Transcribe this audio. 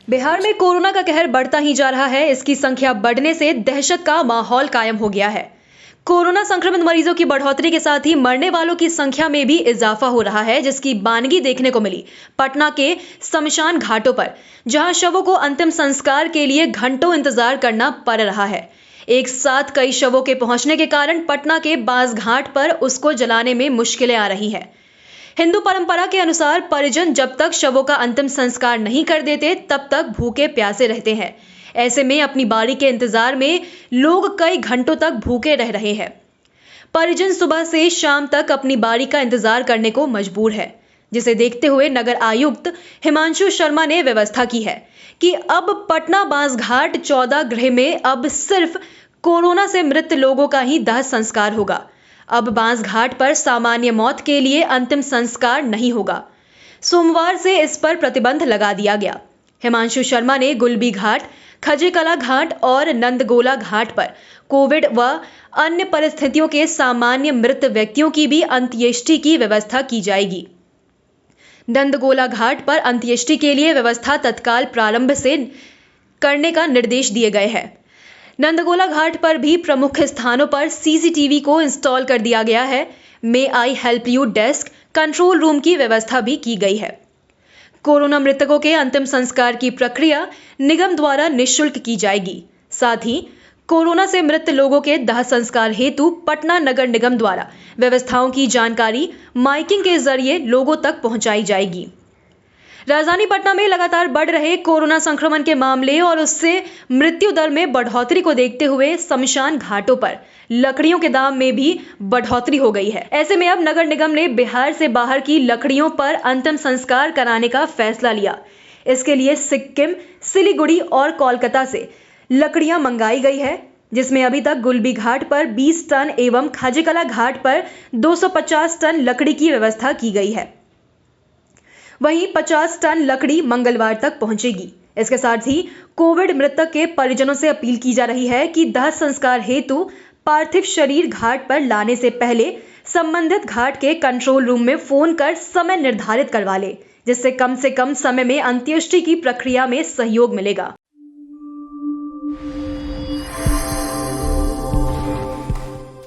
बिहार में कोरोना का कहर बढ़ता ही जा रहा है। इसकी संख्या बढ़ने से दहशत का माहौल कायम हो गया है। कोरोना संक्रमित मरीजों की बढ़ोतरी के साथ ही मरने वालों की संख्या में भी इजाफा हो रहा है, जिसकी बानगी देखने को मिली पटना के शमशान घाटों पर, जहां शवों को अंतिम संस्कार के लिए घंटों इंतजार करना पड़ रहा है। एक साथ कई शवों के पहुंचने के कारण पटना के बास घाट पर उसको जलाने में मुश्किलें आ रही हैं। हिंदू परंपरा के अनुसार परिजन जब तक शवों का अंतिम संस्कार नहीं कर देते तब तक भूखे प्यासे रहते हैं। ऐसे में अपनी बारी के इंतजार में लोग कई घंटों तक भूखे रह रहे हैं। परिजन सुबह से शाम तक अपनी बारी का इंतजार करने को मजबूर है, जिसे देखते हुए नगर आयुक्त हिमांशु शर्मा ने व्यवस्था की है कि अब पटना बास घाट 14 गृह में अब सिर्फ कोरोना से मृत लोगों का ही दाह संस्कार होगा। अब बांस घाट पर सामान्य मौत के लिए अंतिम संस्कार नहीं होगा। सोमवार से इस पर प्रतिबंध लगा दिया गया। हिमांशु शर्मा ने गुलबी घाट, खजेकला घाट और नंदगोला घाट पर कोविड व अन्य परिस्थितियों के सामान्य मृत व्यक्तियों की भी अंत्येष्टि की व्यवस्था की जाएगी। नंदगोला घाट पर अंत्येष्टि के लिए व्यवस्था तत्काल प्रारंभ से करने का निर्देश दिए गए हैं। नंदगोला घाट पर भी प्रमुख स्थानों पर सीसीटीवी को इंस्टॉल कर दिया गया है। May I help you desk, control room की व्यवस्था भी की गई है। कोरोना मृतकों के अंतिम संस्कार की प्रक्रिया निगम द्वारा निःशुल्क की जाएगी। साथ ही कोरोना से मृत लोगों के दाह संस्कार हेतु पटना नगर निगम द्वारा व्यवस्थाओं की जानकारी माइकिंग के जरिए लोगों तक पहुंचाई जाएगी। राजधानी पटना में लगातार बढ़ रहे कोरोना संक्रमण के मामले और उससे मृत्यु दर में बढ़ोतरी को देखते हुए शमशान घाटों पर लकड़ियों के दाम में भी बढ़ोतरी हो गई है। ऐसे में अब नगर निगम ने बिहार से बाहर की लकड़ियों पर अंतिम संस्कार कराने का फैसला लिया। इसके लिए सिक्किम, सिलीगुड़ी और कोलकाता से लकड़ियां मंगाई गई है, जिसमें अभी तक गुलबी घाट पर 20 टन एवं खजेकला घाट पर 250 टन लकड़ी की व्यवस्था की गई है। वहीं 50 टन लकड़ी मंगलवार तक पहुंचेगी। इसके साथ ही कोविड मृतक के परिजनों से अपील की जा रही है कि दाह संस्कार हेतु पार्थिव शरीर घाट पर लाने से पहले संबंधित घाट के कंट्रोल रूम में फोन कर समय निर्धारित करवा ले, जिससे कम से कम समय में अंत्येष्टि की प्रक्रिया में सहयोग मिलेगा।